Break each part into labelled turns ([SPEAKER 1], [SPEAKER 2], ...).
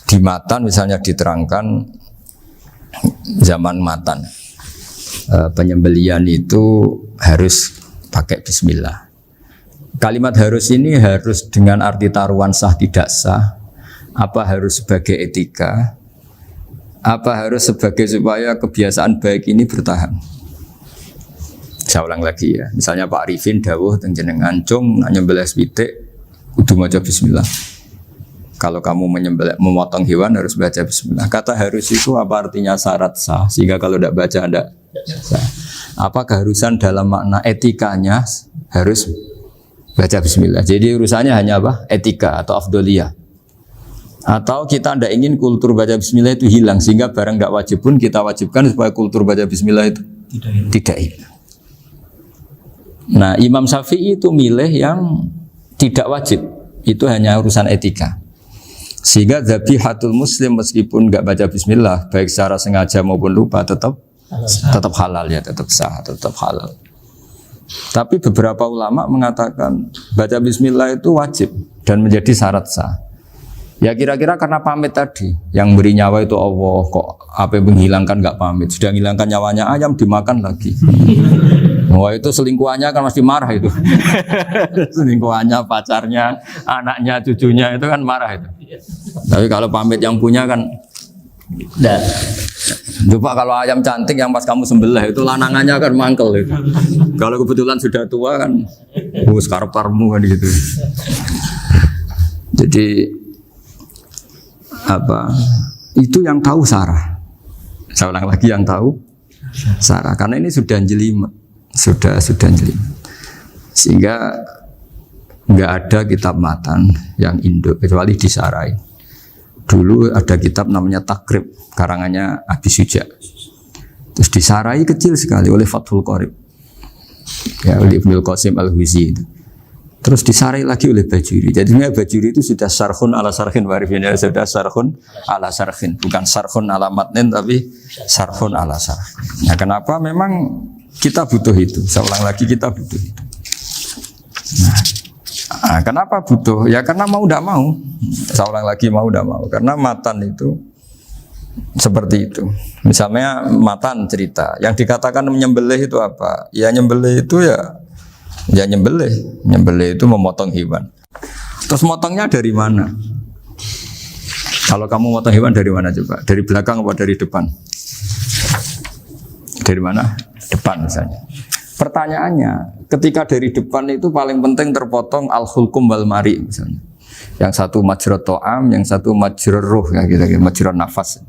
[SPEAKER 1] Di Matan misalnya diterangkan zaman Matan penyembelian itu harus pakai bismillah. Kalimat harus ini harus dengan arti taruhan sah tidak sah, apa harus sebagai etika, apa harus sebagai supaya kebiasaan baik ini bertahan. Saya ulang lagi ya, misalnya Pak Arifin dawuh teng jenengan cung nyembelih pitik kudu maca bismillah. Kalau kamu memotong hewan harus baca bismillah. Kata harus itu apa artinya syarat sah? Sehingga kalau tidak baca tidak sah. Apa keharusan dalam makna etikanya harus baca bismillah. Jadi urusannya hanya apa? Etika atau afdoliyah. Atau kita tidak ingin kultur baca bismillah itu hilang. Sehingga barang tidak wajib pun kita wajibkan supaya kultur baca bismillah itu tidak hilang. Nah Imam Syafi'i itu milih yang tidak wajib. Itu hanya urusan etika. Sehingga dhabihatul muslim meskipun enggak baca bismillah baik secara sengaja maupun lupa tetap halal ya, tetap sah, tetap halal. Tapi beberapa ulama mengatakan baca bismillah itu wajib dan menjadi syarat sah. Ya kira-kira karena pamit tadi, yang beri nyawa itu Allah, kok apa yang menghilangkan enggak pamit, sudah menghilangkan nyawanya ayam dimakan lagi. Wah itu selingkuhannya kan masih marah itu. Selingkuhannya, pacarnya, anaknya, cucunya itu kan marah itu. Tapi kalau pamit yang punya kan enggak. Coba kalau ayam cantik yang pas kamu sembelih itu lanangannya kan mangkel itu. Kalau kebetulan sudah tua kan karep-karepmu kan gitu. Jadi apa? Itu yang tahu Sarah. Saya ulang lagi yang tahu Sarah karena ini sudah jelimet. Sudah jelimet. Sehingga enggak ada kitab matan yang Indo kecuali di Sarai. Dulu ada kitab namanya Takrib, karangannya Abi Suja. Terus di Sarai kecil sekali oleh Fathul Qorib. Ya, oleh Ibnul Qasim Al-Huzi itu. Terus di Sarai lagi oleh Bajuri. Jadi Bajuri itu sudah syarhun ala syarhin warifin, ya, sudah syarhun ala syarhin, bukan syarhun ala matnin tapi syarhun ala syarhin. Nah, kenapa memang kita butuh itu? Saya ulang lagi kita butuh itu. Nah, kenapa butuh? Ya karena mau tidak mau. Saya ulang lagi mau tidak mau. Karena matan itu seperti itu. Misalnya matan cerita. Yang dikatakan menyembelih itu apa? Ya nyembelih itu ya nyembelih. Nyembelih itu memotong hewan. Terus motongnya dari mana? Kalau kamu motong hewan dari mana coba? Dari belakang atau dari depan? Dari mana? Depan misalnya. Pertanyaannya, ketika dari depan itu paling penting terpotong al-hulkum wal mari misalnya. Yang satu majrur to'am, yang satu majrur ruh, ya gitu, majrur nafas.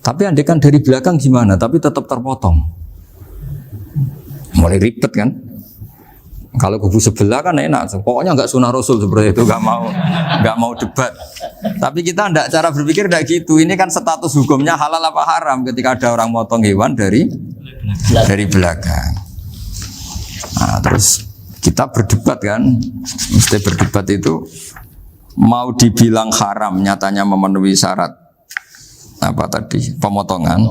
[SPEAKER 1] Tapi andai kan dari belakang gimana? Tapi tetap terpotong. Mulai ribet kan? Kalau kubu sebelah kan enak, pokoknya nggak sunah Rasul seperti itu, nggak mau debat. Tapi kita tidak, cara berpikir tidak gitu. Ini kan status hukumnya halal apa haram ketika ada orang motong hewan dari belakang. Nah, terus kita berdebat kan, mesti berdebat itu mau dibilang haram, nyatanya memenuhi syarat apa tadi pemotongan.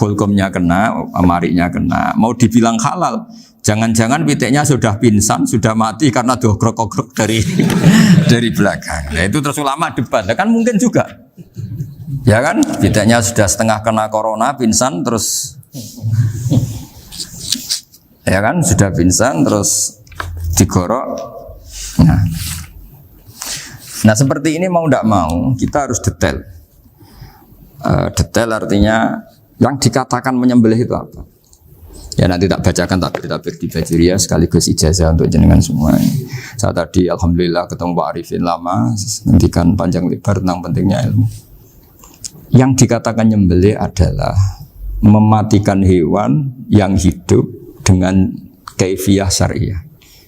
[SPEAKER 1] Hukumnya kena, amarinya kena. Mau dibilang halal, jangan-jangan pitiknya sudah pingsan, sudah mati karena dogrok-ogrok dari belakang. Nah, itu terus ulama debat. Nah, kan mungkin juga. Ya kan, pitiknya sudah setengah kena corona, pingsan terus. Ya kan, sudah pingsan terus digorok. Nah, seperti ini mau tidak mau kita harus detail. Detail artinya yang dikatakan menyembelih itu apa? Ya nanti tak bacakan tabir di Bajuriyah sekaligus ijazah untuk jenengan semua. Saya tadi alhamdulillah ketemu Pak Arifin lama, ngendikan panjang lebar tentang pentingnya ilmu. Yang dikatakan nyembelih adalah mematikan hewan yang hidup dengan kaifiyah syariah.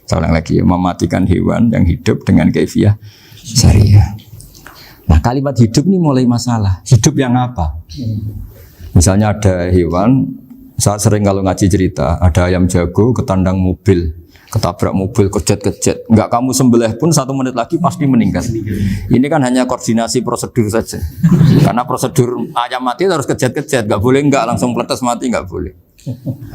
[SPEAKER 1] Saya ulang lagi, mematikan hewan yang hidup dengan kaifiyah syariah. Nah, kalimat hidup ini mulai masalah. Hidup yang apa? Misalnya ada hewan, saya sering kalau ngaji cerita, ada ayam jago ketandang mobil, ketabrak mobil, kejet-kejet. Enggak kamu sembelih pun 1 menit lagi pasti meninggal. Ini kan hanya koordinasi prosedur saja. Karena prosedur ayam mati harus kejet-kejet, enggak boleh enggak langsung peletes mati, enggak boleh.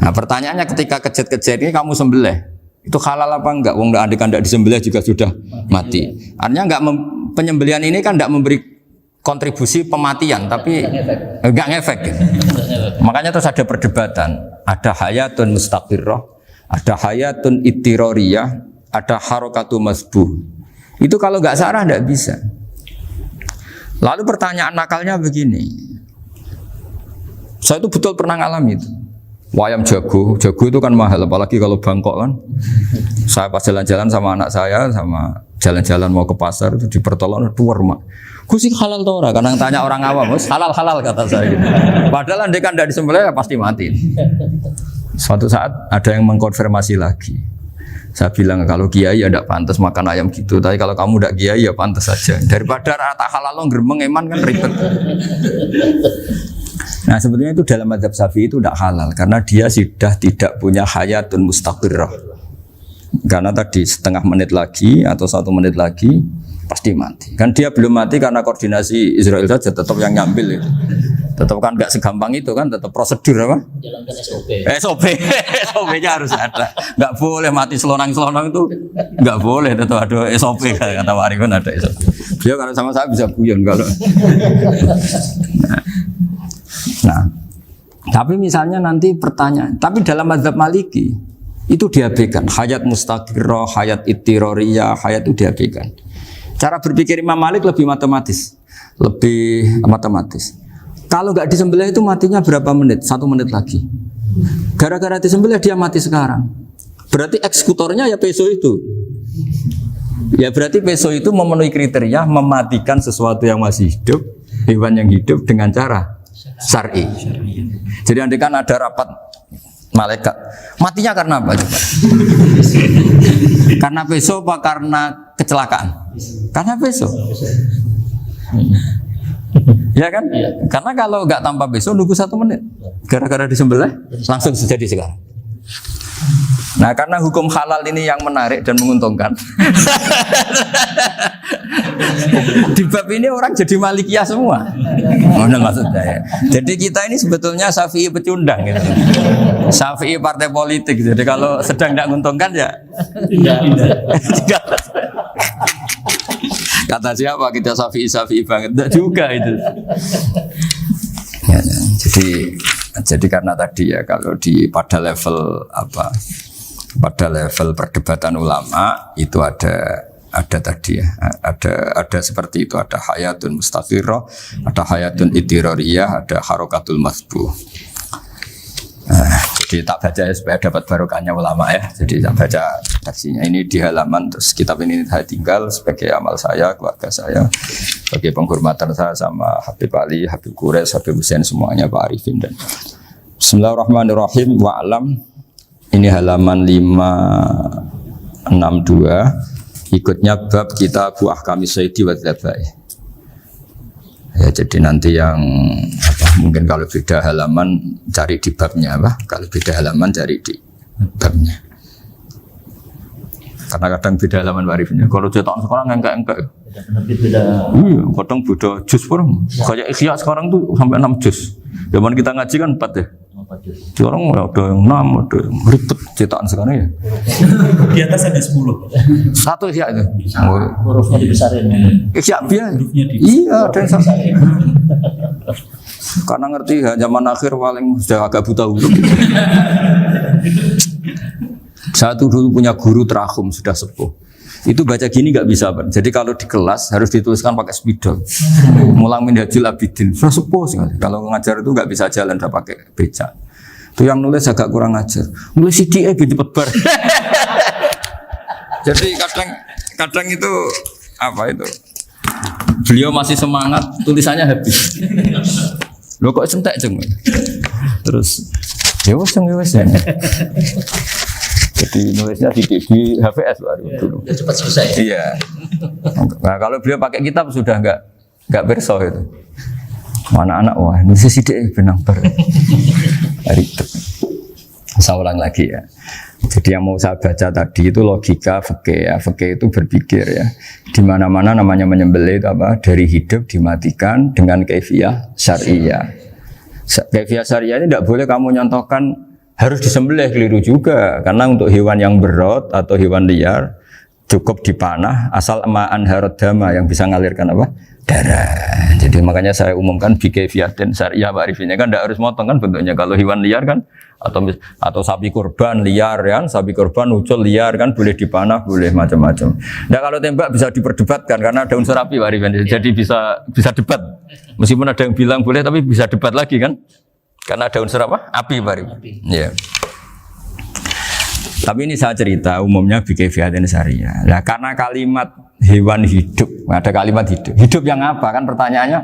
[SPEAKER 1] Nah, pertanyaannya ketika kejet-kejet ini kamu sembelih, itu halal apa enggak? Wong enggak disembelih juga sudah mati. Artinya enggak penyembelihan ini kan tidak memberi kontribusi pematian, tapi enggak ngefek. Makanya terus ada perdebatan. Ada hayatun mustaqirrah, ada hayatun ittiroriyah, ada harokatu masbuh. Itu kalau nggak sarah nggak bisa. Lalu pertanyaan nakalnya begini. Saya itu betul pernah ngalami itu. Wayam jago itu kan mahal, apalagi kalau Bangkok kan. Saya pas jalan-jalan sama anak saya, sama jalan-jalan mau ke pasar itu di pertolongan tuar mak. Kusik halal toh ora? Kadang tanya orang awam, halal kata saya. Gitu. Padahal andai kan tidak disembelih ya pasti mati. Suatu saat ada yang mengkonfirmasi lagi. Saya bilang kalau kiai ya tidak pantas makan ayam gitu, tapi kalau kamu tidak kiai ya pantas saja. Daripada rata halal lo geremeng eman kan ribet. Nah sebetulnya itu dalam mazhab Syafi'i itu tidak halal karena dia sudah tidak punya hayatun mustaqirrah. Karena tadi setengah menit lagi atau 1 menit lagi pasti mati. Kan dia belum mati karena koordinasi Israel saja, tetap yang ngambil itu. Tetap kan nggak segampang itu kan, tetap prosedur apa? Jalankan SOP. SOP-nya harus ada. Nggak boleh mati selonang-selonang itu, nggak boleh. Tetap ada SOP kata Pak Arifin ada SOP. Dia kalau sama saya bisa guyon kalau. Nah, tapi misalnya nanti pertanyaan, tapi dalam mazhab Maliki itu diabaikan, hayat mustaqirrah, hayat ittiroriyah, hayat itu diabaikan. Cara berpikir Imam Malik lebih matematis. Kalau nggak disembelih itu matinya berapa menit? 1 menit lagi. Gara-gara disembelih dia mati sekarang. Berarti eksekutornya ya peso itu. Ya berarti peso itu memenuhi kriteria mematikan sesuatu yang masih hidup, hewan yang hidup dengan cara syar'i. Jadi andai kan ada rapat malaikat, matinya karena apa? Karena peso apa karena kecelakaan? Karena peso. Ya kan? Karena kalau nggak tanpa peso nunggu 1 menit, gara-gara disembelih langsung terjadi sekarang. Nah karena hukum halal ini yang menarik dan menguntungkan. Di bab ini orang jadi Malikiyah semua. Mana maksudnya ya? Jadi kita ini sebetulnya Syafi'i pecundang gitu. Syafi'i partai politik. Jadi kalau sedang tidak menguntungkan ya tidak. Kata siapa kita Syafi'i banget? Tidak juga itu. Ya, jadi karena tadi ya kalau pada level apa? Pada level perdebatan ulama itu ada tadi ya, ada seperti itu, ada hayatun mustaqirrah, ada hayatun ittiroriyah, ada harokatul masbuh. Jadi tak baca ya supaya dapat barokahnya ulama ya. Jadi tak baca versinya ini di halaman, terus kitab ini saya tinggal sebagai amal saya, keluarga saya, sebagai penghormatan saya sama Habib Ali, Habib Qures, Habib Hussein semuanya, Pak Arifin dan Bismillahirrahmanirrahim. Wa'alam. Ini halaman 562. Ikutnya bab kita buah kami sayyidi wa dzabai. Ya jadi nanti yang mungkin kalau beda halaman cari di babnya kalau beda halaman cari di babnya. Karena kadang beda halaman warifnya. Kalau cetak sekarang enggak. Beda. Iya, kadang beda juz pun. Kayak Ikhya sekarang tuh sampai 6 juz. Zaman kita ngaji kan 4 ya. Sekarang ada yang 6, ada yang ribet cetakan sekarang ya.
[SPEAKER 2] Di atas ada 10.
[SPEAKER 1] Satu Ikhya itu.
[SPEAKER 2] Hurufnya dibesarin.
[SPEAKER 1] Ikhya biar. Iya, ada yang sama. Karena ngerti zaman akhir paling sudah agak buta huruf. Saya tuh dulu punya guru terakhum sudah sepuh. Itu baca gini nggak bisa, Pak. Jadi kalau di kelas harus dituliskan pakai spidol. Mulang Minhajul Abidin. Sudah sepuh sekali. Kalau ngajar itu nggak bisa jalan, udah pakai beca. Itu yang nulis agak kurang ajar. Nulis CDE gitu cepet bar. Jadi kadang itu apa itu? Beliau masih semangat, tulisannya habis. Loh kok sentek jeng? Terus ya wes ya. Jadi nulisnya di HVS baru dulu.
[SPEAKER 2] Ya cepat selesai.
[SPEAKER 1] Iya. Nah kalau beliau pakai kitab sudah enggak berso itu. Anak-anak wah nulis sidik benang ber. Ribet. Saya ulang lagi ya. Jadi yang mau saya baca tadi itu logika fikih ya. Fikih itu berpikir ya. Di mana-mana namanya menyembelih itu apa? Dari hidup dimatikan dengan kaifiyah syariah. Kaifiyah syariah ini tidak boleh kamu nyontohkan harus disembelih, keliru juga karena untuk hewan yang berat atau hewan liar cukup dipanah asal ma'an harodama yang bisa ngalirkan apa? Darah. Jadi makanya saya umumkan bikaifiatin syariah Pak Arifin kan tidak harus motong kan bentuknya. Kalau hewan liar kan atau sapi kurban liar kan, sapi kurban ucul liar kan boleh dipanah, boleh macam-macam. Nah kalau tembak bisa diperdebatkan karena ada unsur api Pak Arifin. Jadi bisa debat. Meskipun ada yang bilang boleh tapi bisa debat lagi kan? Karena ada unsur apa? Api Pak Arifin. Iya. Tapi ini saya cerita umumnya bikaifiatin syariah. Nah karena kalimat hewan hidup, ada kalimat hidup. Hidup yang apa kan pertanyaannya?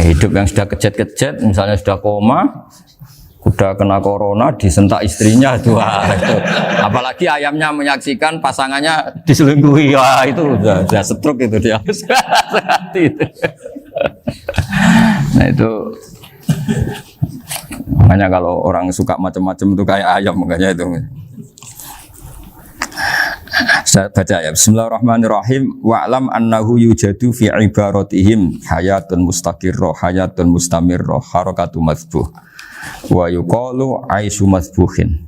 [SPEAKER 1] Hidup yang sudah kejet-kejet, misalnya sudah koma, udah kena corona, disentak istrinya itu. Apalagi ayamnya menyaksikan pasangannya diselingkuhi, wah itu udah stroke itu dia. Itu. Nah itu. Makanya kalau orang suka macam-macam itu kayak ayam makanya itu. Saya baca ya. Bismillahirrahmanirrahim. Wa'lam annahu yujadu fi ibaratihim hayatun mustaqirrah, hayatun mustamirrah, harakatu madhbuh. Wa yuqalu aisyu madhbuhin.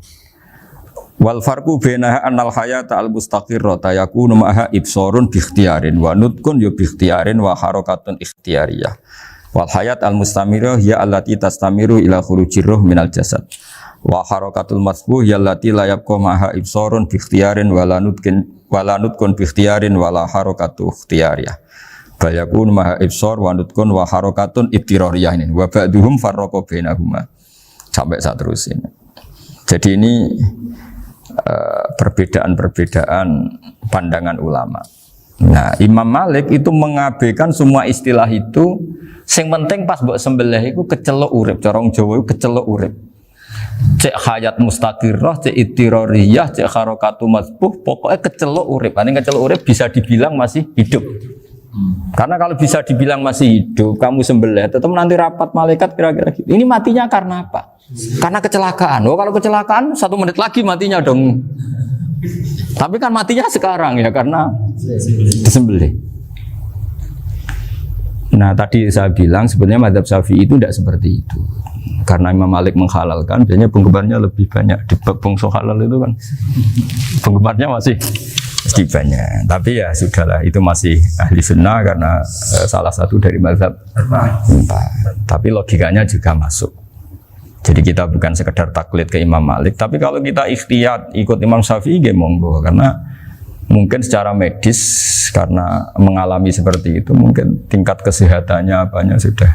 [SPEAKER 1] Wal farqu bainaha annal hayata al mustaqirrah yakunu ma'aha ibsarun bi ikhtiyarin wa nutqun yu bi ikhtiyarin wa harakatun ikhtiyariyah. Wal hayat al mustamirah ya allati tastamiru ila khurujir ruh minal jasad. Wa harakatul masbuh ya allati la yabqa maha ibsarun bi ikhtiyarin wala nutqun bi ikhtiyarin wala harakatu ikhtiyariyah. Bal yakun maha ibsar wa nutqun wa harakatun ibtirariyah ini. Wa ba'duhum farraqa bainahuma. Sampai saat terus ini. Jadi ini perbedaan-perbedaan pandangan ulama. Nah, Imam Malik itu mengabaikan semua istilah itu. Sing penting pas mbok sembelih iku kecelok urip, cara wong Jawa iku kecelok urip. Cek hayat mustaqirrah, cek ittirariyah, cek harakatu mazbuh, pokoknya kecelok urip. Ane kecelok urip bisa dibilang masih hidup. Karena kalau bisa dibilang masih hidup, kamu sembelih tetap nanti rapat malaikat kira-kira gitu. Ini matinya karena apa? Karena kecelakaan. Oh, kalau kecelakaan 1 menit lagi matinya dong. Tapi kan matinya sekarang ya karena disembelih. Nah tadi saya bilang sebenarnya mazhab Syafi'i itu tidak seperti itu. Karena Imam Malik menghalalkan, biasanya penggemarnya lebih banyak. Di bangsa halal itu kan penggemarnya masih banyak. Tapi ya sudahlah, itu masih ahli sunnah karena salah satu dari mazhab 4. Tapi logikanya juga masuk. Jadi kita bukan sekedar taklid ke Imam Malik, tapi kalau kita ikhtiyat ikut Imam Syafi'i ya monggo, karena mungkin secara medis karena mengalami seperti itu mungkin tingkat kesehatannya apanya sudah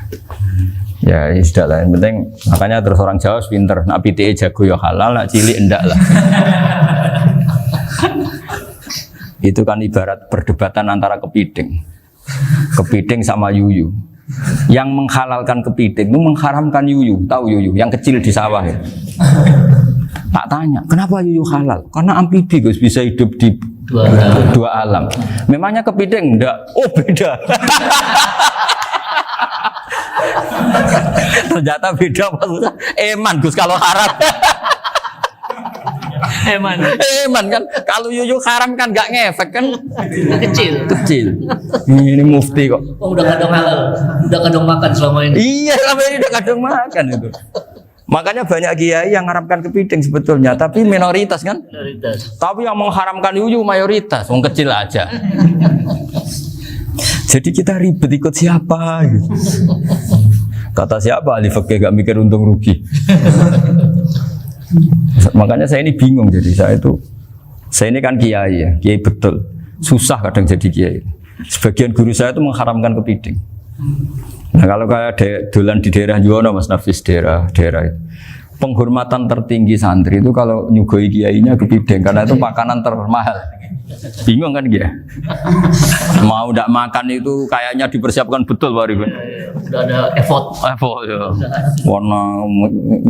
[SPEAKER 1] ya sudah lah, yang penting makanya terus orang Jawa pinter nak PTE jago ya halal, nak cilik enggak lah. Itu kan ibarat perdebatan antara kepiting sama yuyu. Yang menghalalkan kepiting itu mengharamkan yuyu, tahu yuyu yang kecil di sawah ya. Tak tanya, kenapa yuyu halal? Karena amfibi Gus, bisa hidup di dua alam. Memangnya kepiting enggak? Oh beda. Ternyata beda maksudnya. Eman Gus kalau haram. Eman kan kalau yuyu haram kan enggak ngefek kan. Kecil. Ini mufti kok.
[SPEAKER 2] Oh udah kadang halal, udah kadang makan selama ini.
[SPEAKER 1] Iya selama ini udah kadang makan itu. Makanya banyak kiai yang mengharamkan kepiting sebetulnya, tapi minoritas kan? Minoritas. Tapi yang mengharamkan yuyu mayoritas, wong kecil aja. Jadi kita ribet ikut siapa? Gitu. Kata siapa? Ahli fikih gak mikir untung rugi. Makanya saya ini bingung, jadi saya ini kan kiai ya, kiai betul. Susah kadang jadi kiai. Sebagian guru saya itu mengharamkan kepiting. Nah kalau kayak dolan di daerah Juwono Mas Nafis daerah itu. Penghormatan tertinggi santri itu kalau nyugoi kiainya kepiting karena itu makanan termahal. Bingung kan dia? Mau tidak makan itu kayaknya dipersiapkan betul Pak Ribon.
[SPEAKER 2] Udah ada effort
[SPEAKER 1] ya. Warna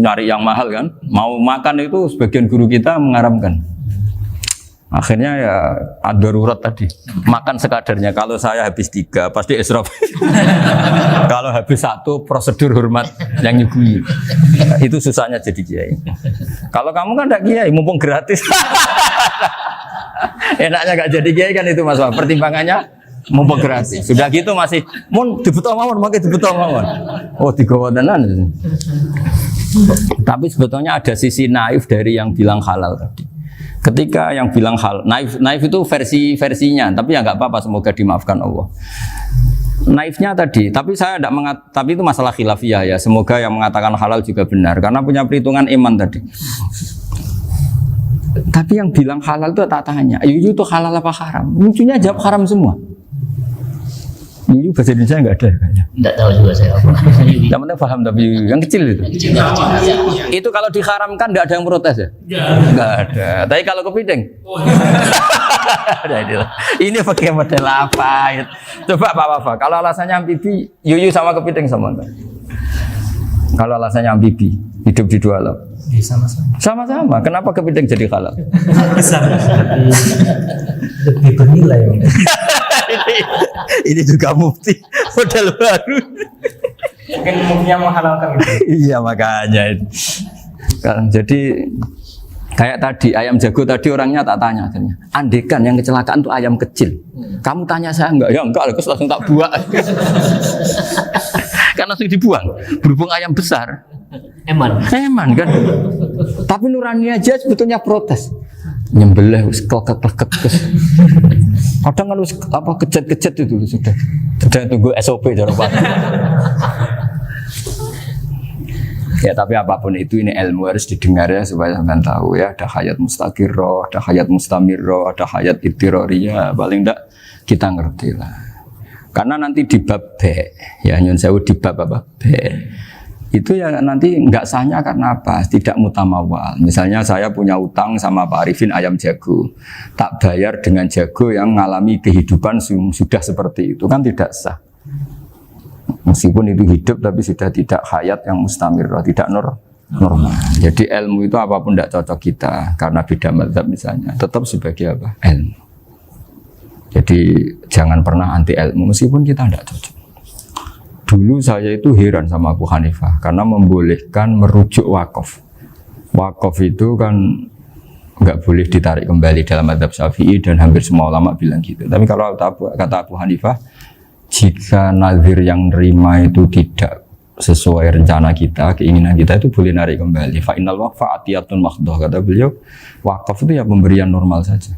[SPEAKER 1] nyari yang mahal kan. Mau makan itu sebagian guru kita mengharamkan. Akhirnya ya darurat tadi. Makan sekadarnya. Kalau saya habis 3 pasti israf. Kalau habis 1 prosedur hormat yang nyugui. Itu susahnya jadi kiai. Kalau kamu kan tidak kiai, mumpung gratis. Enaknya gak jadi kiai kan itu Mas. Pertimbangannya mumpung gratis. Sudah gitu masih mun dibutuh mawon, makai dibutuh mawon. Oh digawa tenan. Tapi sebetulnya ada sisi naif dari yang bilang halal tadi. Ketika yang bilang naif itu versinya, tapi ya nggak apa-apa, semoga dimaafkan Allah. Naifnya tadi, tapi saya tidak tapi itu masalah khilafiyah ya. Semoga yang mengatakan halal juga benar, karena punya perhitungan iman tadi. Tapi yang bilang halal itu tak tanya, Yuyu itu halal apa haram? Lucunya jawab haram semua. Yuyu bahasa Indonesia nggak ada kayaknya.
[SPEAKER 2] Nggak tahu juga saya apa.
[SPEAKER 1] Yang penting paham tapi Yuyu, yang kecil itu. Itu kalau diharamkan nggak ada yang protes ya? Nggak ada. Tapi kalau kepiting? Ini pakai model apa? Coba Pak Wafa, kalau alasannya amfibi, Yuyu sama kepiting sama enggak? Kalau alasannya amfibi, hidup di dua alam.
[SPEAKER 3] Sama-sama.
[SPEAKER 1] Sama-sama. Kenapa kepiting jadi halal?
[SPEAKER 3] Lebih bernilai.
[SPEAKER 1] Ini juga mufti model baru.
[SPEAKER 3] Mungkin muftinya menghalalkan itu.
[SPEAKER 1] Iya makanya itu. Kan jadi kayak tadi ayam jago tadi orangnya tak tanya akhirnya. Andekan yang kecelakaan itu ayam kecil. Kamu tanya saya enggak? Ya enggak, aku langsung tak buang. Kan langsung dibuang. Berhubung ayam besar.
[SPEAKER 2] Eman
[SPEAKER 1] kan. Tapi nurani aja sebetulnya protes. Nyembelih klekek. Kadang kan apa kejet itu sudah tunggu SOP jawaban. Ya tapi apapun itu ini ilmu harus didengar ya supaya sampean tahu ya, ada hayat mustaqirroh, ada hayat mustamirroh, ada hayat ittiroriyah, paling enggak kita ngerti lah. Karena nanti di bab B ya nyun sewu di bab apa? B. Itu ya nanti enggak sahnya karena apa? Tidak mutamawal. Misalnya saya punya utang sama Pak Arifin ayam jago. Tak bayar dengan jago yang mengalami kehidupan sudah seperti itu kan tidak sah. Meskipun itu hidup tapi sudah tidak hayat yang mustamirah, tidak normal. Jadi ilmu itu apapun tidak cocok kita karena beda mazhab misalnya, tetap sebagai apa? Ilmu. Jadi jangan pernah anti ilmu meskipun kita tidak cocok. Dulu saya itu heran sama Abu Hanifah karena membolehkan merujuk wakaf. Wakaf itu kan nggak boleh ditarik kembali dalam mazhab Syafi'i dan hampir semua ulama bilang gitu. Tapi kalau kata Abu Hanifah, jika nazir yang nerima itu tidak sesuai rencana kita, keinginan kita itu boleh narik kembali. Fa innal waqfa atiyatun makhdoh, kata beliau. Wakaf itu ya pemberian normal saja.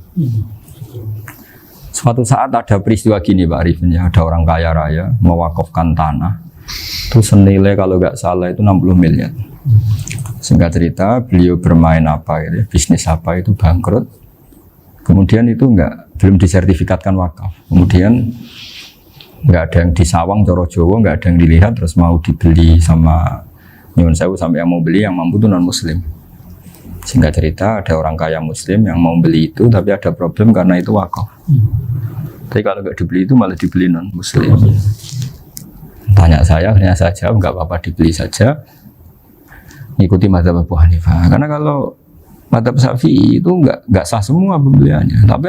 [SPEAKER 1] Suatu saat ada peristiwa gini Pak Arifin ya, ada orang kaya raya mewakafkan tanah itu senilai kalau nggak salah itu 60 miliar. Singkat cerita beliau bermain apa gitu, bisnis apa itu bangkrut. Kemudian itu belum disertifikatkan wakaf. Kemudian nggak ada yang disawang coro Jawa, nggak ada yang dilihat, terus mau dibeli sama nyuwun sewu sampai yang mau beli yang mampu itu non muslim. Singkat cerita ada orang kaya muslim yang mau beli itu tapi ada problem karena itu wakaf. Tapi kalau nggak dibeli itu malah dibeli non muslim. Tanya saya, akhirnya saya jawab nggak apa-apa dibeli saja. Ikuti mazhab Abu Hanifah. Karena kalau mazhab Syafi'i itu nggak sah semua pembeliannya. Tapi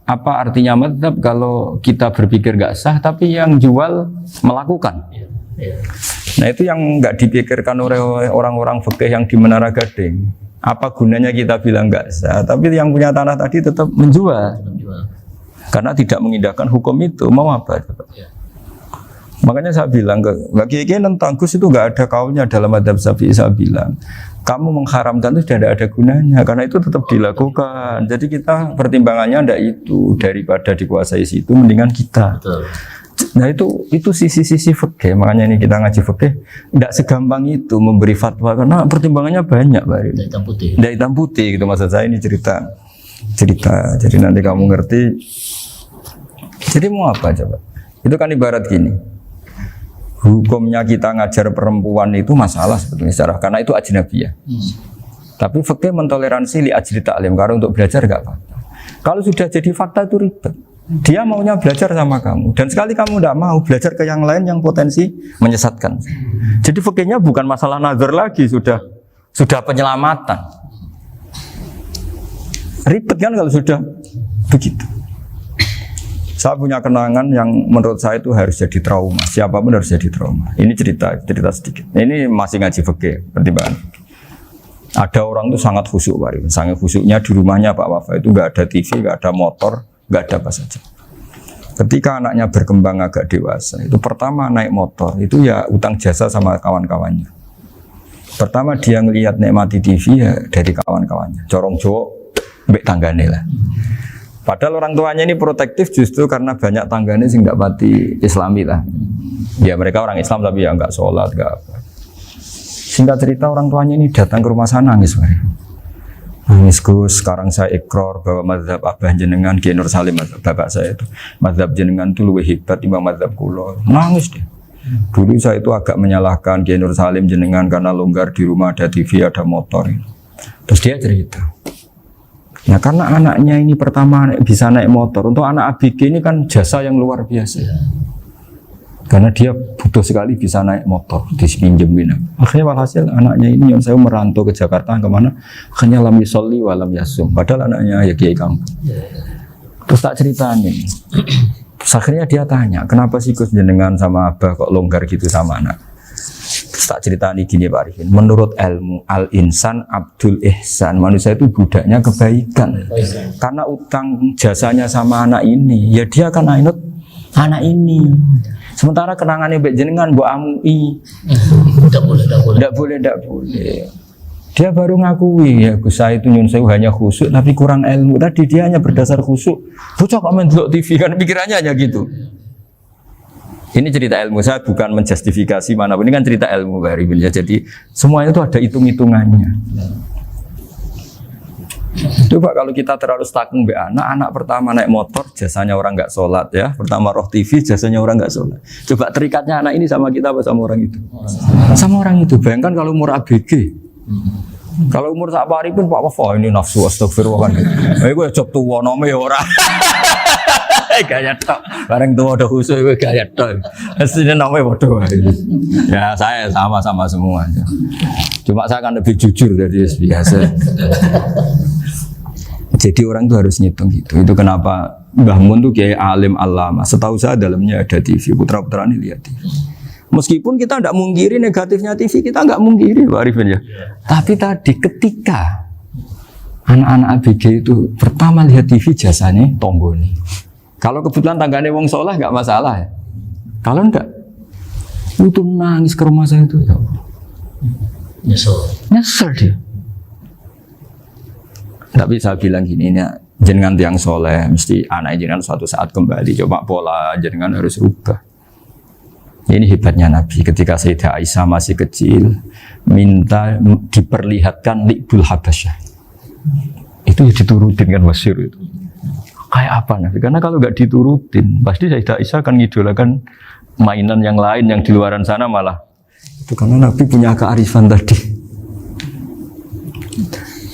[SPEAKER 1] apa artinya mazhab kalau kita berpikir nggak sah tapi yang jual melakukan? Nah itu yang nggak dipikirkan oleh orang-orang fikih yang di Menara Gading. Apa gunanya kita bilang nggak sah, tapi yang punya tanah tadi tetap menjual. Karena tidak mengindahkan hukum itu, mau apa? Makanya saya bilang bagi tentang Gus itu nggak ada kaulnya dalam mazhab Syafi'i. Saya bilang kamu mengharamkan itu tidak ada gunanya karena itu tetap dilakukan. Jadi kita pertimbangannya ndak itu, daripada dikuasai situ mendingan kita. Betul. Nah itu sisi-sisi fikih. Makanya ini kita ngaji fikih ndak segampang itu memberi fatwa karena pertimbangannya banyak, Pak. Ndak hitam putih gitu maksud saya, ini cerita. Jadi nanti kamu ngerti. Jadi mau apa coba? Itu kan ibarat gini. Hukumnya kita ngajar perempuan itu masalah sebetulnya secara karena itu ajnabiyah. Tapi fikih mentoleransi li ajli ta'lim karena untuk belajar enggak apa-apa. Kalau sudah jadi fakta itu ribet. Dia maunya belajar sama kamu dan sekali kamu tidak mau belajar ke yang lain yang potensi menyesatkan. Jadi fikihnya bukan masalah nazar lagi, sudah penyelamatan. Ribet kan kalau sudah begitu. Saya punya kenangan yang menurut saya itu harus jadi trauma. Siapapun harus jadi trauma. Ini cerita sedikit. Ini masih ngaji fikih, pertimbangan. Ada orang itu sangat khusyuk, Pak. Sangat khusyuknya di rumahnya Pak Wafa itu nggak ada TV, nggak ada motor, nggak ada apa saja. Ketika anaknya berkembang agak dewasa, itu pertama naik motor, itu ya utang jasa sama kawan-kawannya. Pertama dia ngelihat nikmati TV ya dari kawan-kawannya. Corong Jawa, mbek tanggane lah. Padahal orang tuanya ini protektif justru karena banyak tanggane sing nggak pati Islami lah. Ya mereka orang Islam tapi ya nggak sholat, nggak apa. Singkat cerita orang tuanya ini datang ke rumah saya nangis, nangis Gus. Sekarang saya ikrar bahwa mazhab abah jenengan Kiai Nur Salim, bapak saya itu mazhab jenengan itu lebih hebat timbang mazhab kula. Nangis dia. Dulu saya itu agak menyalahkan Kiai Nur Salim jenengan karena longgar di rumah ada TV ada motor. Terus dia cerita. Ya karena anaknya ini pertama bisa naik motor. Untuk anak ABG ini kan jasa yang luar biasa. Karena dia butuh sekali bisa naik motor, dipinjemin. Akhirnya walhasil anaknya ini yang saya merantau ke Jakarta kemana? Akhirnya lam yusolli wa lam yasum. Padahal anaknya ya kiai kampung. Terus tak ceritanya. Terus akhirnya dia tanya, kenapa sih Gus jenengan sama abah kok longgar gitu sama anak? Terus tak ceritanya gini Pak Arifin. Menurut ilmu al-insan abdul ihsan, manusia itu budaknya kebaikan. Karena utang jasanya sama anak ini, ya dia akan ainut anak ini. Sementara kenangannya mbek jenengan mbok amui. Tidak boleh. Dia baru ngakui ya Gus saya itu nyun sewu hanya khusyuk tapi kurang ilmu. Tadi dia hanya berdasar khusyuk. Bocah kok main delok TV kan pikirannya hanya gitu. Ini cerita ilmu, saya bukan menjustifikasi manapun. Ini kan cerita ilmu Pak Arifin ya. Jadi semuanya itu ada hitung-hitungannya. Coba kalau kita terlalu stakung be anak pertama naik motor jasanya orang nggak sholat ya, pertama roh TV jasanya orang nggak sholat. Coba terikatnya anak ini sama kita apa sama orang itu? Sama orang itu. Bayangkan kalau umur ABG, kalau umur sak hari pun Pak Wafa ini nafsu astagfirullah kan. Gue job tua nome orang. Gaya tok, bareng tua udah khusus gue gaya tok. Aslinya namanya bodoh. Ya saya sama semua. Cuma saya akan lebih jujur dari biasa. Jadi orang itu harus ngitung gitu. Itu kenapa Mbah Mun tuh kayak alim alama. Setahu saya dalamnya ada TV. Putra-putra ini lihat TV. Meskipun kita tidak mungkiri negatifnya TV, kita nggak mungkiri Pak Arifin ya. Tapi tadi ketika anak-anak ABG itu pertama lihat TV jasanya tonggo nih. Kalau kebetulan tanggane wong soleh nggak masalah ya. Kalau enggak, itu nangis ke rumah saya itu ya. Nyesel dia. Tapi saya bilang gini, ini jenengan tiang soleh, mesti anak jenengan suatu saat kembali. Coba pola jenengan harus rubah. Ini hebatnya Nabi. Ketika Sayyidah Aisyah masih kecil, minta diperlihatkan Li'bul Habasyah. Itu ya diturutin kan wasyir itu. Kayak apa Nabi? Karena kalau nggak diturutin, pasti Sayyidah Aisyah akan ngidolakan mainan yang lain yang di luaran sana malah. Itu karena Nabi punya kearifan tadi.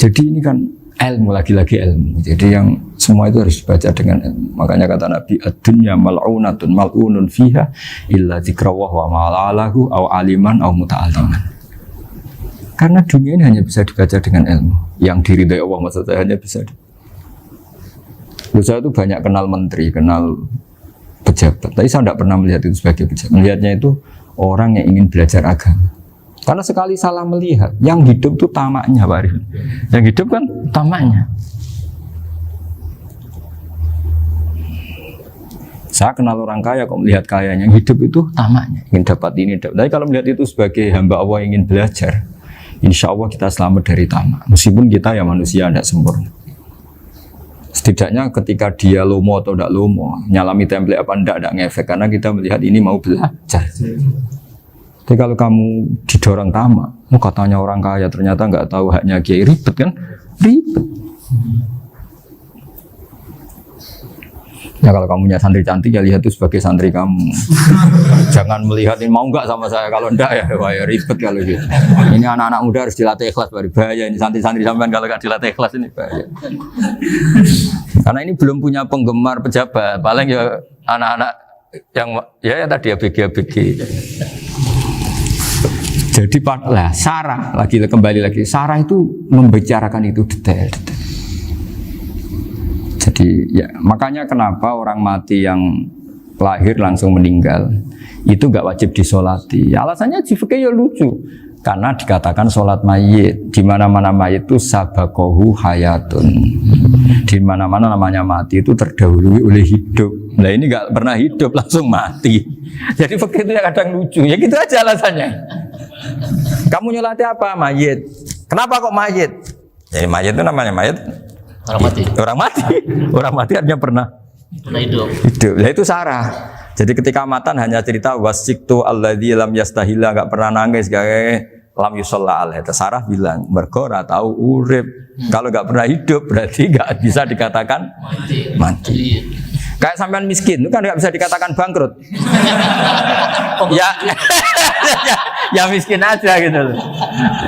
[SPEAKER 1] Jadi ini kan ilmu, lagi-lagi ilmu. Jadi yang semua itu harus dibaca dengan ilmu. Makanya kata Nabi, ad-dunya mal'unatun mal'unun fiha illa dzikrawah wa ma'alahu aw aliman aw muta'aliman. Karena dunia ini hanya bisa dibaca dengan ilmu. Yang diridai Allah maksudnya hanya bisa. Saya itu banyak kenal menteri, kenal pejabat. Tapi saya tidak pernah melihat itu sebagai pejabat. Melihatnya itu orang yang ingin belajar agama. Karena sekali salah melihat, yang hidup itu tamaknya Pak Arifin. Yang hidup kan tamaknya. Saya kenal orang kaya kok melihat kayanya, yang hidup itu tamaknya, ingin dapat ini. Tapi kalau melihat itu sebagai hamba Allah yang ingin belajar, insya Allah kita selamat dari tamak. Meskipun kita ya manusia tidak sempurna. Setidaknya ketika dia lomo atau tidak lomo, nyalami template apa tidak ngefek karena kita melihat ini mau belajar. Tapi kalau kamu didorong tamak, katanya orang kaya ternyata nggak tahu haknya kiai, ribet kan? Ribet. Ya kalau kamu punya santri cantik ya lihat itu sebagai santri kamu. Jangan melihat ini mau nggak sama saya, kalau enggak ya wah ya ribet kalau gitu. Ini anak-anak muda harus dilatih ikhlas, baru bahaya ini santri-santri sampean kalau nggak dilatih ikhlas ini bahaya. Karena ini belum punya penggemar pejabat, paling ya anak-anak yang ya tadi ABG. Jadi lah Sarah kembali lagi Sarah itu membicarakan itu detail. Jadi ya makanya kenapa orang mati yang lahir langsung meninggal itu nggak wajib disolati. Alasannya fikih ya lucu. Karena dikatakan sholat mayit di mana-mana mayit itu sabakohu hayatun. Di mana-mana namanya mati itu terdahului oleh hidup. Nah ini nggak pernah hidup langsung mati. Jadi fikih itu kadang lucu. Ya gitu aja alasannya. Kamu nyolati apa? Mayit. Kenapa kok mayit? Jadi mayit itu namanya mayit
[SPEAKER 2] Orang mati.
[SPEAKER 1] Orang mati artinya pernah
[SPEAKER 2] Hidup.
[SPEAKER 1] hidup. Nah itu Sarah. Jadi ketika matan hanya cerita wasiktu alladzi lam yastahila, enggak pernah nangis, kayak lam yusalla alaihi. Sarah bilang mergo ora tahu urip. Kalau enggak pernah hidup berarti enggak bisa dikatakan mati. Kayak sampean miskin itu kan enggak bisa dikatakan bangkrut. ya, ya miskin aja gitu loh.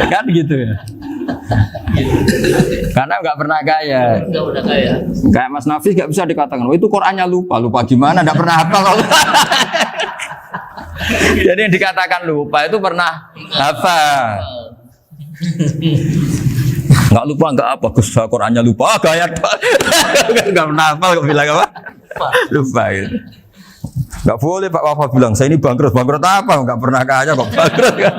[SPEAKER 1] Kan gitu ya. Karena nggak pernah kaya.
[SPEAKER 2] Enggak udah kaya.
[SPEAKER 1] Kayak Mas Nafis nggak bisa dikatakan, oh itu Qurannya lupa gimana? Nggak pernah hafal. Jadi yang dikatakan lupa itu pernah hafal. Nggak lupa nggak apa, Gus Qurannya lupa, gaya nggak pernah hafal, kok bilang apa? Lupa gitu. Nggak boleh Pak Wafa bilang saya ini bangkrut apa? Nggak pernah kaya kok bangkrut kan?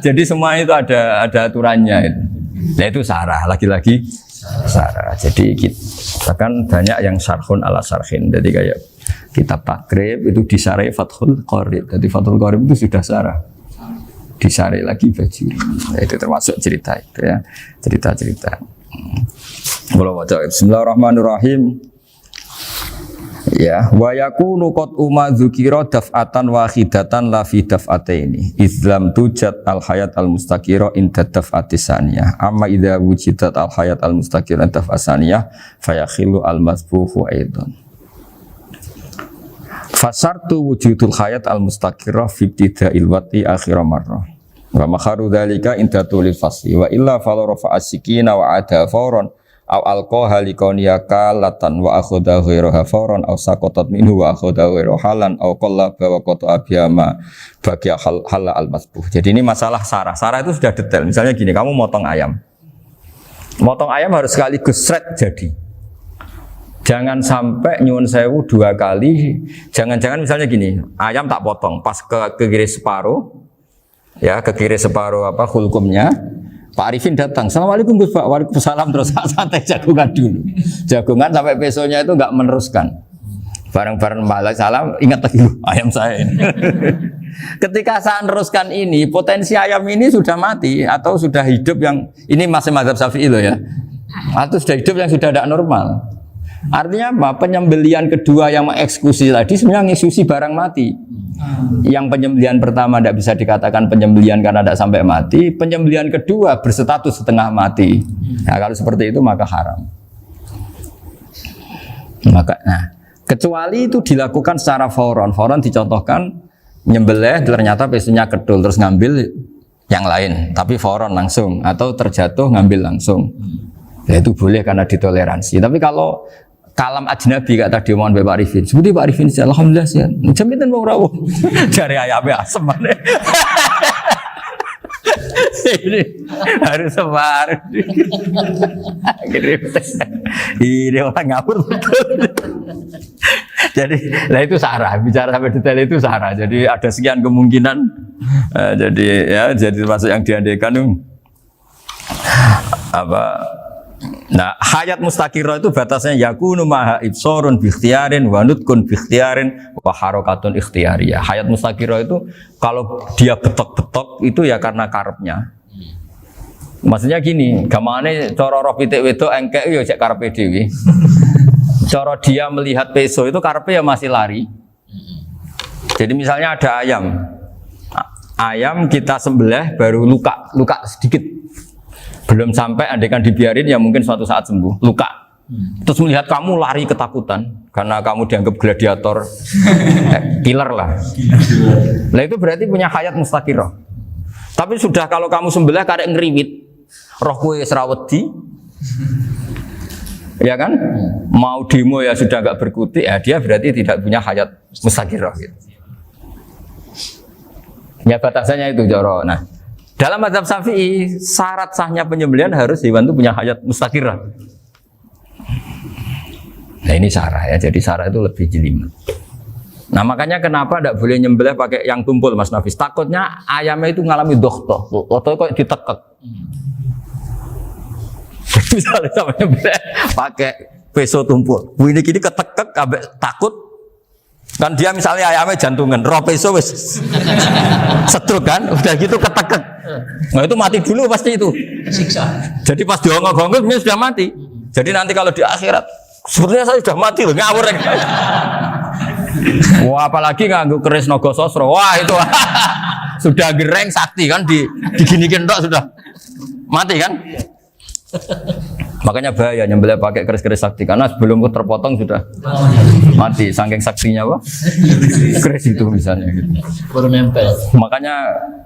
[SPEAKER 1] Jadi semua itu ada aturannya itu. Nah itu Sarah, lagi-lagi Sarah. Jadi kita kan banyak yang syarhun ala syarhin. Jadi kayak kitab takrib itu disarai Fathul Qorib. Jadi Fathul Qorib itu sudah Sarah. Disarai lagi Bajuri. Nah, itu termasuk cerita itu ya. Cerita-cerita. Bismillahirrahmanirrahim. Ya, wa yakunu qad umma dzukira daf'atan wahidatan la fi daf'ataini. Islam tujad al hayat al mustaqira inda daf'ati saniyah. Amma idza wujidat al hayat al mustaqira inda daf'ati saniyah fayakhilu al masbuhu aidan. Fasartu wujudul hayat al mustaqira fi ibtida'il wati akhir marrah. Wa makharu dzalika inda tulil fasli wa illa fala rafa'a sikina wa ada fawran aw alqaha liqauniyaka latan wa akhudha ghairaha fawran aw saqatat minhu wa akhudha ghairu halan aw qallaba wa qata abiyama bagi hal al masbuh. Jadi ini masalah Sarah. Sarah itu sudah detail. Misalnya gini, kamu motong ayam. Motong ayam harus sekaligus shred jadi. Jangan sampai nyuwun sewu 2 kali. Jangan-jangan misalnya gini, ayam tak potong pas ke kiri separuh. Ya, ke kiri separuh apa hulkumnya. Pak Arifin datang, Assalamualaikum Gus Pak, waalaikumsalam, terus santai jagungan dulu. Jagungan sampai besoknya itu enggak meneruskan. Bareng-bareng malah salam, ingat lagi ayam saya ini. Ketika saya meneruskan ini, potensi ayam ini sudah mati atau sudah hidup yang ini masih mazhab Syafi'i loh ya. Atau sudah hidup yang sudah tidak normal. Artinya apa? Penyembelian kedua yang mengeksekusi tadi sebenarnya mengeksekusi barang mati. Yang penyembelian pertama tidak bisa dikatakan penyembelian karena tidak sampai mati. Penyembelian kedua berstatus setengah mati. Nah, kalau seperti itu maka haram. Kecuali itu dilakukan secara fauron. Fauron dicontohkan nyembelih ternyata pesunya kedul terus ngambil yang lain. Tapi fauron langsung atau terjatuh ngambil langsung. Ya itu boleh karena ditoleransi. Tapi kalau kalam ajnabi kata tadi omongan Pak Arifin. Seperti Pak Arifin, alhamdulillah sih. Jaminan mau rawuh. Dari ayamnya asem mana? Ini harus sebar. Ini orang ngawur betul. Jadi, lah itu Sarah. Bicara sampai detail itu Sarah. Jadi ada sekian kemungkinan. Jadi termasuk yang diandaikan apa? Nah, hayat mustaqirah itu batasnya yakunu maha ibsorun bi ikhtiarin wa nutkun bi ikhtiarin wa harakatun ikhtiyariyah. Hayat mustaqirah itu kalau dia betok-betok itu ya karena karepnya. Maksudnya gini, gamane cara roh pitik wedok engkek ya cek karepe dhewe. Cara dia melihat peso itu karepe ya masih lari. Jadi misalnya ada ayam. Ayam kita sembelih baru luka sedikit. Belum sampai andaikan dibiarin ya mungkin suatu saat sembuh, luka. Terus melihat kamu lari ketakutan karena kamu dianggap gladiator, killer lah. Nah itu berarti punya hayat mustaqirah. Tapi sudah kalau kamu sembelih karek ngeriwit, roh kue serawedi, ya kan? Mau demo ya sudah agak berkutik, ya dia berarti tidak punya hayat mustaqirah. Gitu. Ya batasannya itu Joro. Nah. Dalam mazhab Syafi'i, syarat sahnya penyembelihan harus hewan itu punya hayat mustaqirah. Nah ini Sarah ya, jadi Sarah itu lebih jelimet. Nah makanya kenapa tidak boleh nyembelih pakai yang tumpul Mas Nafis? Takutnya ayamnya itu ngalami dohtoh, atau kok ditekek. Misalnya sama nyembelih pakai peso tumpul, ini kini ketekek, takut. Kan dia misalnya ayamnya jantungan, roh peso wis setruk kan, udah gitu ketekek. Nah itu mati dulu pasti itu.
[SPEAKER 2] Siksa.
[SPEAKER 1] Jadi pas diongok-ongok dia sudah mati. Jadi nanti kalau di akhirat, sebetulnya saya sudah mati loh, ngawur. Wah, apalagi nganggo keris naga sosro. Wah, itu sudah gereng sakti kan diginikin tok sudah mati kan? Makanya bahaya nyembelih pakai keris-keris sakti karena sebelum terpotong sudah mati saking saksinya apa? Keris itu misalnya gitu.
[SPEAKER 2] Baru nempel.
[SPEAKER 1] Makanya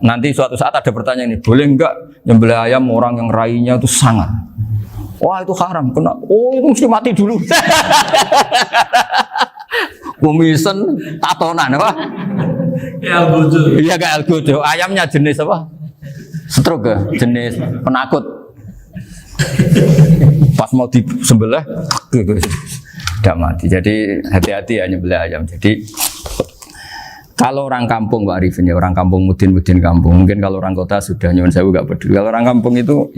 [SPEAKER 1] nanti suatu saat ada pertanyaan ini, boleh enggak nyembelih ayam orang yang rainya itu sangat? Wah, itu haram. Kena. Oh, itu mesti mati dulu. Kumisen tatonan apa?
[SPEAKER 3] Ya bodoh.
[SPEAKER 1] Iya kayak algojo. Ayamnya jenis apa? Stroke ya? Jenis penakut. Pas mau disembelih, tidak mati. Jadi hati-hati ya nyembelih ayam. Jadi kalau orang kampung Pak Arifin ya, orang kampung mudin kampung. Mungkin kalau orang kota sudah nyuwun sewu gak peduli. Kalau orang kampung itu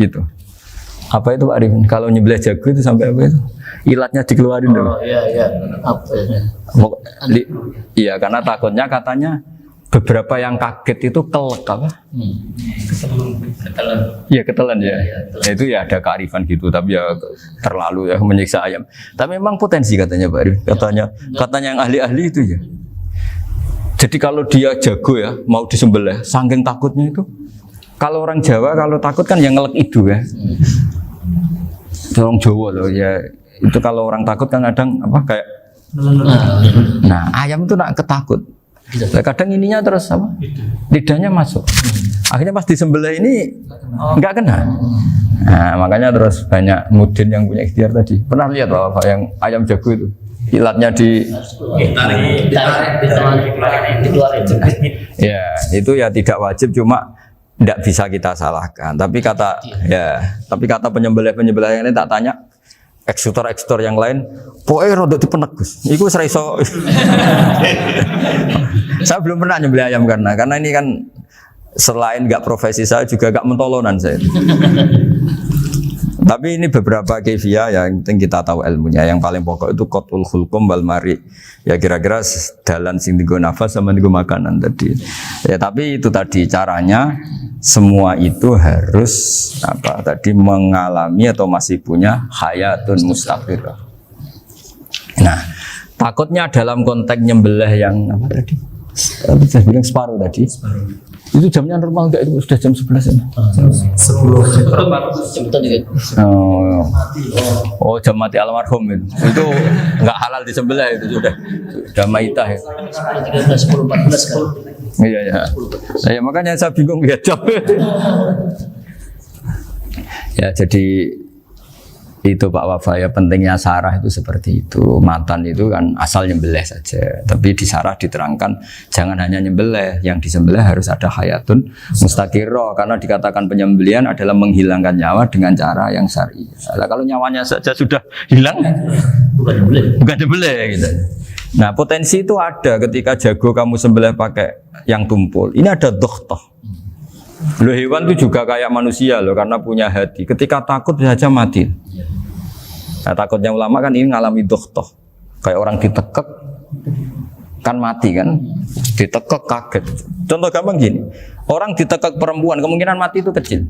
[SPEAKER 1] apa itu Pak Arifin? Kalau nyembelih jago itu sampai apa itu? Ilatnya dikeluarin dulu.
[SPEAKER 2] Oh iya. Apa ya?
[SPEAKER 1] Iya karena takutnya katanya beberapa yang kaget itu kelek apa?
[SPEAKER 2] Ketelan.
[SPEAKER 1] Iya ketelan ya. Nah, itu ya ada kearifan gitu tapi ya terlalu ya menyiksa ayam. Tapi memang potensi katanya Pak Arif. Katanya yang ahli-ahli itu ya. Jadi kalau dia jago ya mau disembelih, saking takutnya itu. Kalau orang Jawa kalau takut kan yang ngelek idu ya. Orang Jawa loh ya. Itu kalau orang takut kan kadang apa kayak nah ayam itu nak ketakut. Kadang ininya terus apa? Lidahnya masuk. Akhirnya pas disembelih ini enggak kena. Nah, makanya terus banyak mudin yang punya ikhtiar tadi. Pernah lihat Bapak yang ayam jago itu? Ilatnya
[SPEAKER 2] dikeluarin.
[SPEAKER 1] Ya, itu ya tidak wajib cuma tidak bisa kita salahkan. Tapi kata penyembelih yang ini tak tanya eksekutor yang lain, pokoknya rodok dipenegus. Iku seraiso. Saya belum pernah nyembelih ayam karena ini kan selain nggak profesi saya juga nggak mentolonan saya. Tapi ini beberapa kefiah yang penting kita tahu ilmunya. Yang paling pokok itu qatul khulqum wal mari. Ya kira-kira dalan sing digo nafas sama digo makanan tadi. Ya tapi itu tadi caranya semua itu harus mengalami atau masih punya hayatun mustaqirah. Nah, takutnya dalam konteks nyembelih yang apa tadi? Saya bilang separuh tadi. Itu jamnya normal enggak itu sudah jam 11 ya?
[SPEAKER 2] 10. Jam juga.
[SPEAKER 1] Oh, jam mati almarhum itu. Itu enggak halal disembelih itu sudah maitah ya.
[SPEAKER 2] 10, 13, 10, 14 kan.
[SPEAKER 1] Iya. Saya makanya saya bingung lihat jam. Ya, jadi itu Pak Wafa ya pentingnya sarah itu seperti itu. Matan itu kan asal nyembelih saja. Tapi di sarah diterangkan jangan hanya nyembelih, yang disembelih harus ada hayatun mustaqirah karena dikatakan penyembelihan adalah menghilangkan nyawa dengan cara yang syar'i. Nah, kalau nyawanya saja sudah hilang bukan nyembelih gitu. Nah, potensi itu ada ketika jago kamu sembelih pakai yang tumpul. Ini ada dokhtoh. Loh, hewan itu juga kayak manusia loh karena punya hati. Ketika takut saja mati. Nah, takutnya ulama kan ini ngalami dokhtoh. Kayak orang ditekek kan mati kan. Ditekek kaget. Contoh gampang gini. Orang ditekek perempuan kemungkinan mati itu kecil.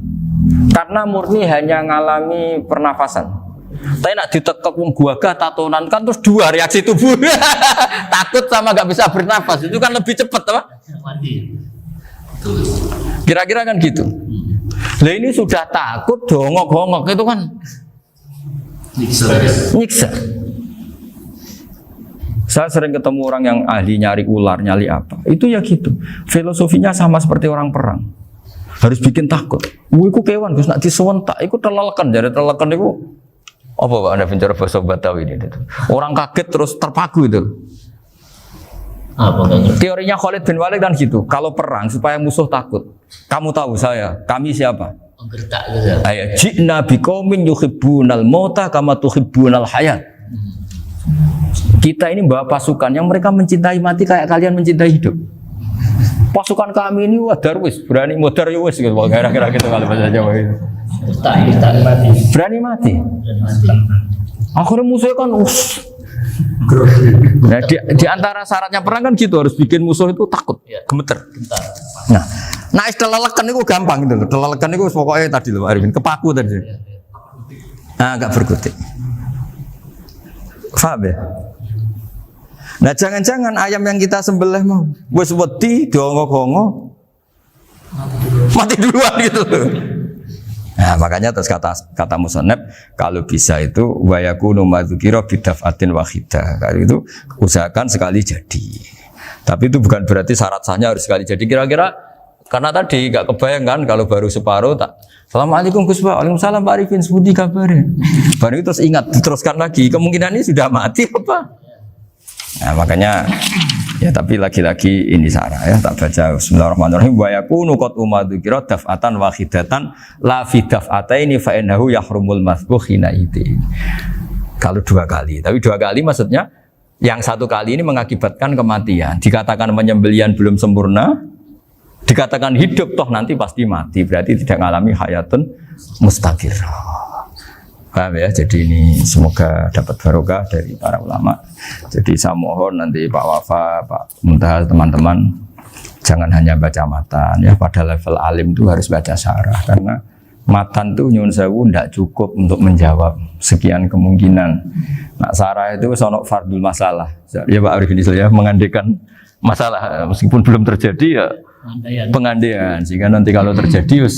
[SPEAKER 1] Karena murni hanya ngalami pernafasan. Tapi nak ditekek gagah tatonan kan terus dua reaksi tubuh. Takut sama gak bisa bernafas. Itu kan lebih cepat apa?
[SPEAKER 2] Mati.
[SPEAKER 1] Kira-kira kan gitu. Lah ini sudah takut dongok-dongok itu kan nyiksa. Saya sering ketemu orang yang ahli nyari ular, nyari apa. Itu ya gitu. Filosofinya sama seperti orang perang. Harus bikin takut. Iku kewan Gus nak disewentak, iku telelekan. Jadi telelekan iku apa Pak Anda bicara bahasa Batawi ini? Orang kaget terus terpaku itu.
[SPEAKER 2] Apa
[SPEAKER 1] Teorinya Khalid bin Walid kan gitu. Kalau perang supaya musuh takut. Kamu tahu kami siapa?
[SPEAKER 2] Gertak gitu.
[SPEAKER 1] Ayo, ji'na biqaumin yuhibbunal mauta kama tuhibbunal hayat. Kita ini bawa pasukan yang mereka mencintai mati kayak kalian mencintai hidup. Pasukan kami ini wah darwis, berani modar ya wis gitu. Kira-kira gitu kalau bahasa Jawa itu.
[SPEAKER 2] Gertak mati.
[SPEAKER 1] Berani mati. Akhirnya musuhnya kan Nah, di antara syaratnya perang kan gitu harus bikin musuh itu takut, gemeter. Nah, istilah lelekan itu gampang gitu loh. Lelekan itu pokoknya tadi loh Arifin, kepaku tadi. Nah, agak berkutik. Paham ya? Nah jangan-jangan ayam yang kita sembelih mau wis wedi dongok-dongok mati duluan gitu. Nah makanya terus kata musannaf kalau bisa itu wa yakunu madzukira bidafatin wahidah. Kalau itu usahakan sekali jadi. Tapi itu bukan berarti syarat sahnya harus sekali jadi. Kira-kira karena tadi gak kebayang kan kalau baru separuh tak Assalamualaikum Gus Pak, waalaikumsalam Pak Arifin, sebuti kabarnya. Baru itu terus ingat, diteruskan lagi. Kemungkinan ini sudah mati apa? Nah makanya ya tapi lagi-lagi ini sarah ya tak baca Bismillahirrahmanirrahim wa yakunu qad umadzukira daf'atan wahidatan la fi daf'ataini fa innahu yahrumul mazbuh hina itu. Kalau 2 kali, tapi 2 kali maksudnya yang 1 kali ini mengakibatkan kematian. Dikatakan penyembelian belum sempurna, dikatakan hidup toh nanti pasti mati, berarti tidak mengalami hayatun mustaqirrah. Paham ya? Jadi ini semoga dapat barokah dari para ulama. Jadi saya mohon nanti Pak Wafa, Pak Muntaha, teman-teman jangan hanya baca matan ya, pada level alim itu harus baca syarah karena matan itu nyun sewu tidak cukup untuk menjawab sekian kemungkinan. Nah syarah itu sono fardul masalah. Ya Pak Arifin ya mengandekan masalah meskipun belum terjadi ya pengandaian sehingga nanti kalau terjadi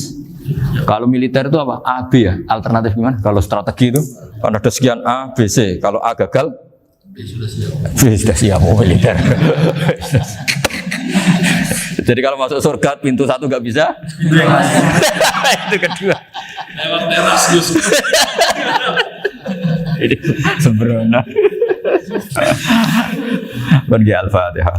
[SPEAKER 1] kalau militer itu apa? A, B ya? Alternatif gimana? Kalau strategi itu kan ada sekian A, B, C. Kalau A gagal B sudah siap militer. Jadi kalau masuk surga pintu 1 nggak bisa itu kedua
[SPEAKER 3] lewat teras Gus.
[SPEAKER 1] Ini sembrono. Bagi Al-Fatihah.